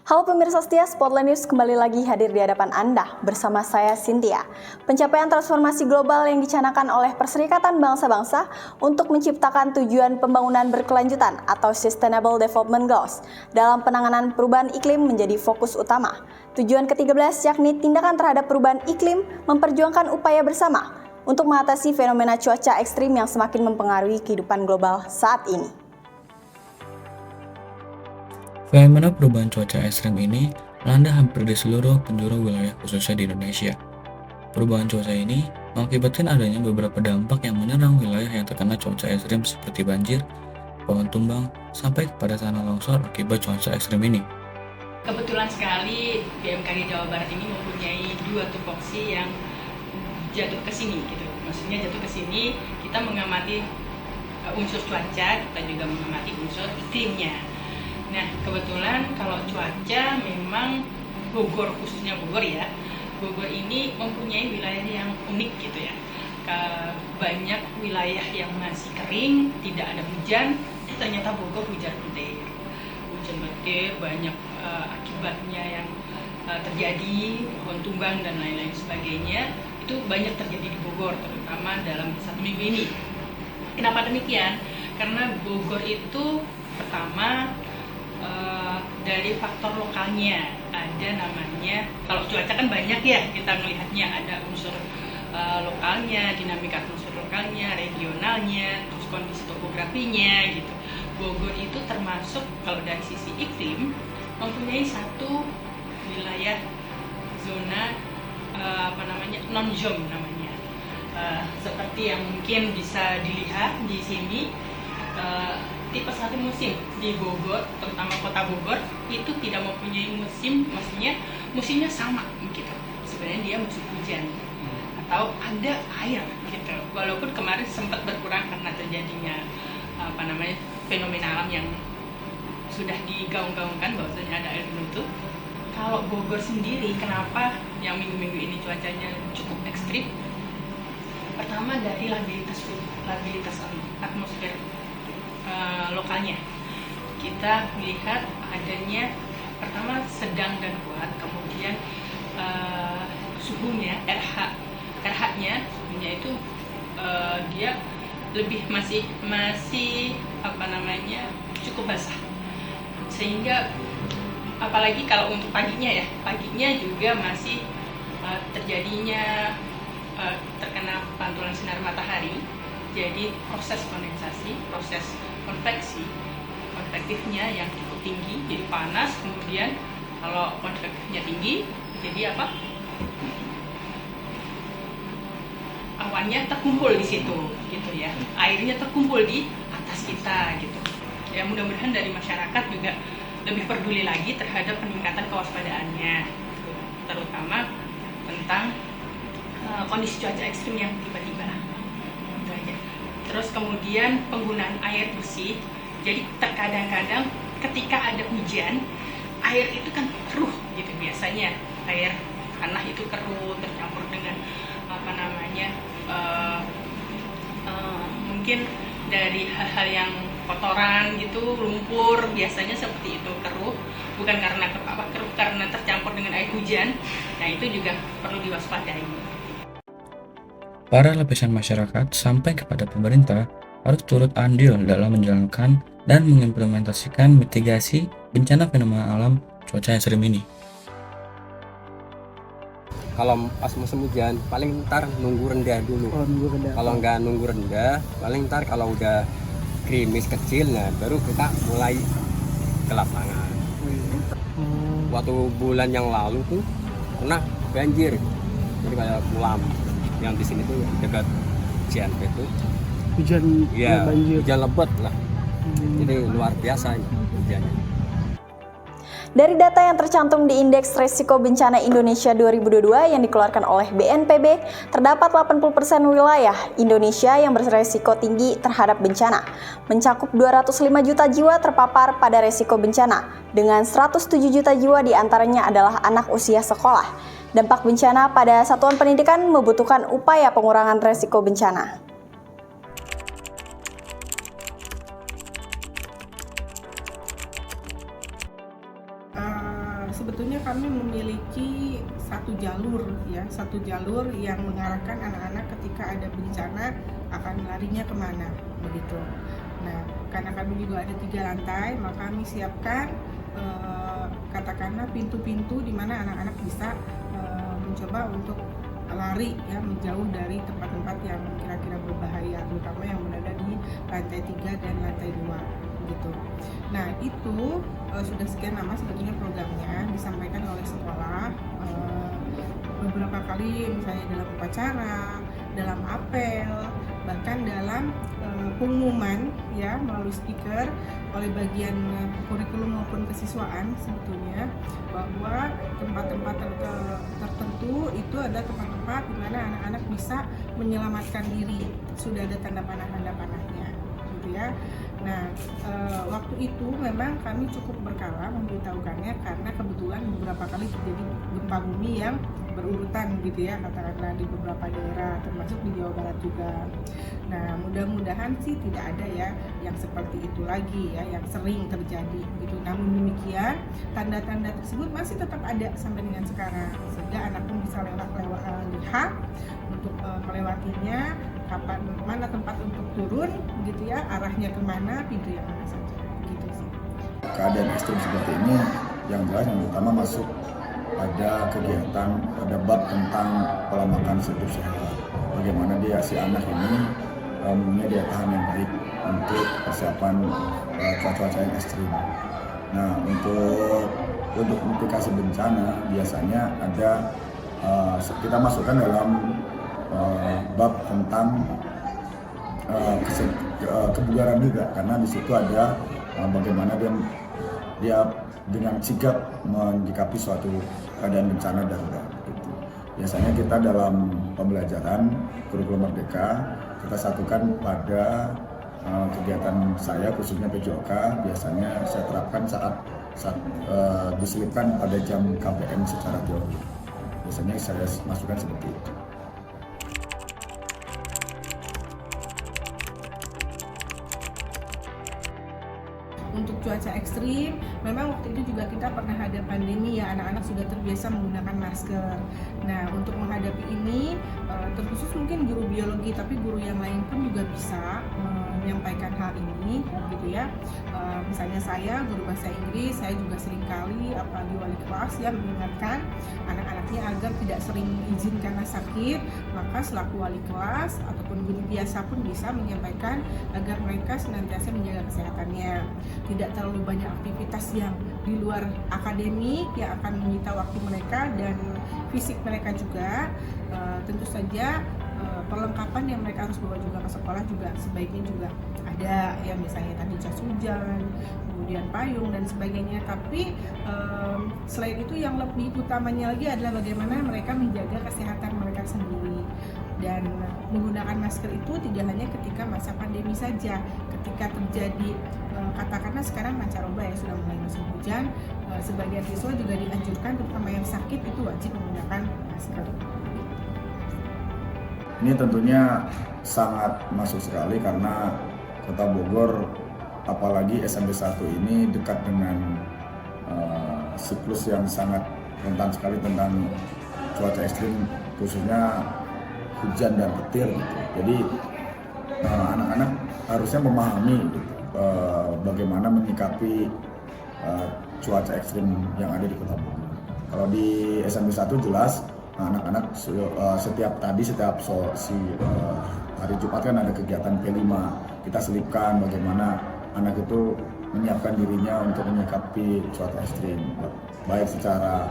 Halo pemirsa setia, Spotlight News kembali lagi hadir di hadapan Anda bersama saya Cynthia. Pencapaian transformasi global yang dicanangkan oleh Perserikatan Bangsa-Bangsa untuk menciptakan tujuan pembangunan berkelanjutan atau Sustainable Development Goals dalam penanganan perubahan iklim menjadi fokus utama. Tujuan ke-13 yakni tindakan terhadap perubahan iklim memperjuangkan upaya bersama untuk mengatasi fenomena cuaca ekstrim yang semakin mempengaruhi kehidupan global saat ini. Fenomena perubahan cuaca ekstrem ini melanda hampir di seluruh penjuru wilayah khususnya di Indonesia. Perubahan cuaca ini mengakibatkan adanya beberapa dampak yang menyerang wilayah yang terkena cuaca ekstrem seperti banjir, pohon tumbang, sampai kepada tanah longsor akibat cuaca ekstrem ini. Kebetulan sekali BMKG Jawa Barat ini mempunyai dua tupoksi yang jatuh ke sini gitu. Maksudnya jatuh ke sini kita mengamati unsur cuaca, kita juga mengamati unsur iklimnya. Nah, kebetulan kalau cuaca memang Bogor, khususnya Bogor ya, Bogor ini mempunyai wilayah yang unik gitu ya. Banyak wilayah yang masih kering, tidak ada hujan, ternyata Bogor hujan petir. Hujan petir banyak akibatnya yang terjadi, pohon tumbang dan lain-lain sebagainya, itu banyak terjadi di Bogor, terutama dalam 1 minggu ini. Kenapa demikian? Karena Bogor itu pertama dari faktor lokalnya, ada namanya, kalau cuaca kan banyak ya kita melihatnya, ada unsur lokalnya, dinamika unsur lokalnya, regionalnya, terus kondisi topografinya gitu. Bogor itu termasuk kalau dari sisi iklim mempunyai satu wilayah zona non-zone namanya, seperti yang mungkin bisa dilihat di sini. Tipe 1 musim di Bogor, terutama kota Bogor, itu tidak mempunyai musim, maksudnya musimnya sama gitu. Sebenarnya dia musim hujan atau ada air gitu. Walaupun kemarin sempat berkurang karena terjadinya fenomena alam yang sudah digaung-gaungkan bahwasanya ada air itu. Kalau Bogor sendiri, kenapa yang minggu-minggu ini cuacanya cukup ekstrim? Pertama dari labilitas atmosfer lokalnya. Kita melihat adanya pertama sedang dan kuat, kemudian suhunya RH-nya suhunya itu dia lebih masih cukup basah, sehingga apalagi kalau untuk paginya juga masih terjadinya terkena pantulan sinar matahari. Jadi proses kondensasi, proses konvektifnya yang cukup tinggi, jadi panas. Kemudian kalau konvektifnya tinggi, jadi apa? Awannya terkumpul di situ, gitu ya. Airnya terkumpul di atas kita, gitu. Ya mudah-mudahan dari masyarakat juga lebih peduli lagi terhadap peningkatan kewaspadaannya, terutama tentang kondisi cuaca ekstrim yang tiba-tiba. Terus kemudian penggunaan air bersih. Jadi terkadang-kadang ketika ada hujan, air itu kan keruh gitu biasanya. Air tanah itu keruh tercampur dengan mungkin dari hal-hal yang kotoran gitu, lumpur, biasanya seperti itu keruh. Bukan karena keruh karena tercampur dengan air hujan. Nah, itu juga perlu diwaspadai. Para lapisan masyarakat sampai kepada pemerintah harus turut andil dalam menjalankan dan mengimplementasikan mitigasi bencana fenomena alam cuaca ekstrem ini. Kalau pas musim hujan paling ntar nunggu rendah dulu. Kalau nggak nunggu rendah, paling ntar kalau udah gerimis kecil, nah baru kita mulai ke lapangan. Waktu bulan yang lalu tuh pernah banjir, jadi kayak Pulam yang di sini tuh dekat CNP itu hujan lebat lah. Jadi luar biasa hujannya. Dari data yang tercantum di Indeks Resiko Bencana Indonesia 2022 yang dikeluarkan oleh BNPB, terdapat 80% wilayah Indonesia yang beresiko tinggi terhadap bencana. Mencakup 205 juta jiwa terpapar pada resiko bencana, dengan 107 juta jiwa diantaranya adalah anak usia sekolah. Dampak bencana pada satuan pendidikan membutuhkan upaya pengurangan resiko bencana. sebetulnya kami memiliki satu jalur yang mengarahkan anak-anak ketika ada bencana akan larinya kemana begitu. Nah, karena kami juga ada 3 lantai, maka kami siapkan katakanlah pintu-pintu di mana anak-anak bisa mencoba untuk lari ya, menjauh dari tempat-tempat yang kira-kira berbahaya, terutama yang berada di lantai 3 dan lantai 2 gitu. Nah, itu sudah sekian lama sebetulnya programnya disampaikan oleh sekolah beberapa kali, misalnya dalam upacara, dalam apel, bahkan dalam pengumuman ya melalui speaker oleh bagian kurikulum maupun kesiswaan sebetulnya, bahwa tempat-tempat tertentu itu ada tempat-tempat di mana anak-anak bisa menyelamatkan diri, sudah ada tanda panah-panahnya gitu ya. Nah, waktu itu memang kami cukup berkala memberitahukannya karena kebetulan beberapa kali terjadi gempa bumi yang berurutan gitu ya, katakanlah di beberapa daerah termasuk di Jawa Barat juga. Nah, mudah-mudahan sih tidak ada ya yang seperti itu lagi ya, yang sering terjadi gitu. Namun demikian, tanda-tanda tersebut masih tetap ada sampai dengan sekarang, sehingga anak pun bisa lihat untuk melewatinya, kapan mana tempat untuk turun gitu ya, arahnya kemana, pintu yang mana saja gitu sih. Keadaan ekstrim seperti ini yang jelas yang utama masuk ada kegiatan, ada bab tentang pola makan hidup sehat. Bagaimana dia si anak ini mempunyai daya tahan yang baik untuk persiapan cuaca yang ekstrim. Nah, untuk mitigasi bencana biasanya ada kita masukkan dalam bab tentang kebugaran juga, karena di situ ada bagaimana dia dengan sigap menyikapi suatu keadaan bencana darurat. Gitu. Biasanya kita dalam pembelajaran kurikulum Merdeka kita satukan pada kegiatan saya khususnya PJOK, biasanya saya terapkan saat diselipkan pada jam KBM secara teori. Biasanya saya masukkan seperti itu. Untuk cuaca ekstrim, memang waktu itu juga kita pernah ada pandemi ya, anak-anak sudah terbiasa menggunakan masker. Nah, untuk menghadapi ini, terkhusus mungkin guru biologi, tapi guru yang lain pun juga bisa menyampaikan hal ini, gitu ya. Misalnya saya, guru bahasa Inggris, saya juga seringkali, apalagi wali kelas ya, mengingatkan anak-anaknya agar tidak sering izin karena sakit, maka selaku wali kelas ataupun guru biasa pun bisa menyampaikan agar mereka senantiasa menjaga kesehatannya. Tidak terlalu banyak aktivitas yang di luar akademik yang akan menyita waktu mereka dan fisik mereka juga. Tentu saja perlengkapan yang mereka harus bawa juga ke sekolah juga sebaiknya juga ada ya, misalnya tadi jas hujan, kemudian payung dan sebagainya. Tapi selain itu yang lebih utamanya lagi adalah bagaimana mereka menjaga kesehatan mereka sendiri. Dan menggunakan masker itu tidak hanya ketika masa pandemi saja, ketika terjadi katakanlah sekarang pancaroba ya, sudah mulai musim hujan, sebagian siswa juga dianjurkan terutama yang sakit itu wajib menggunakan masker. Ini tentunya sangat masuk sekali karena Kota Bogor, apalagi SMP 1 ini dekat dengan siklus yang sangat rentan sekali tentang cuaca ekstrim, khususnya hujan dan petir gitu. Jadi anak-anak harusnya memahami gitu, bagaimana menyikapi cuaca ekstrim yang ada di Kota Bogor. Kalau di SMP 1 jelas anak-anak setiap hari Jumat kan ada kegiatan P5, kita selipkan bagaimana anak itu menyiapkan dirinya untuk menyikapi cuaca ekstrim, baik secara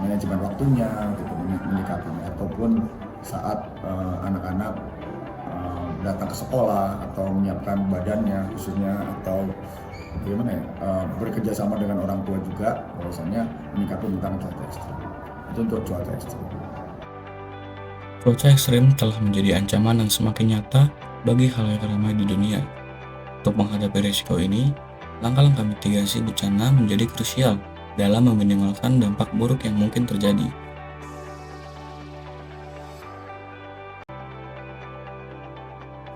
manajemen waktunya gitu, menyikapinya, ataupun saat anak-anak datang ke sekolah atau menyiapkan badannya khususnya, atau bagaimana ya, bekerja sama dengan orang tua juga bahwasanya menyikapi tentang cuaca ekstrim. Itu untuk cuaca ekstrim. Cuaca ekstrim telah menjadi ancaman yang semakin nyata bagi khalayak ramai di dunia. Untuk menghadapi risiko ini, langkah-langkah mitigasi bencana menjadi krusial dalam meminimalkan dampak buruk yang mungkin terjadi.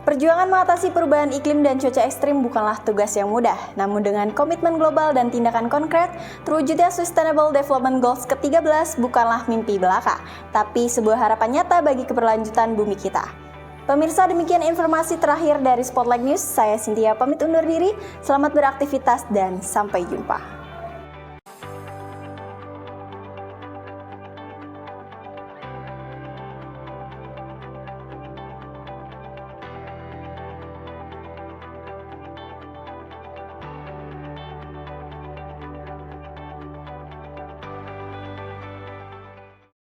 Perjuangan mengatasi perubahan iklim dan cuaca ekstrim bukanlah tugas yang mudah, namun dengan komitmen global dan tindakan konkret, terwujudnya Sustainable Development Goals ke-13 bukanlah mimpi belaka, tapi sebuah harapan nyata bagi keberlanjutan bumi kita. Pemirsa, demikian informasi terakhir dari Spotlight News. Saya Cynthia pamit undur diri, selamat beraktivitas dan sampai jumpa.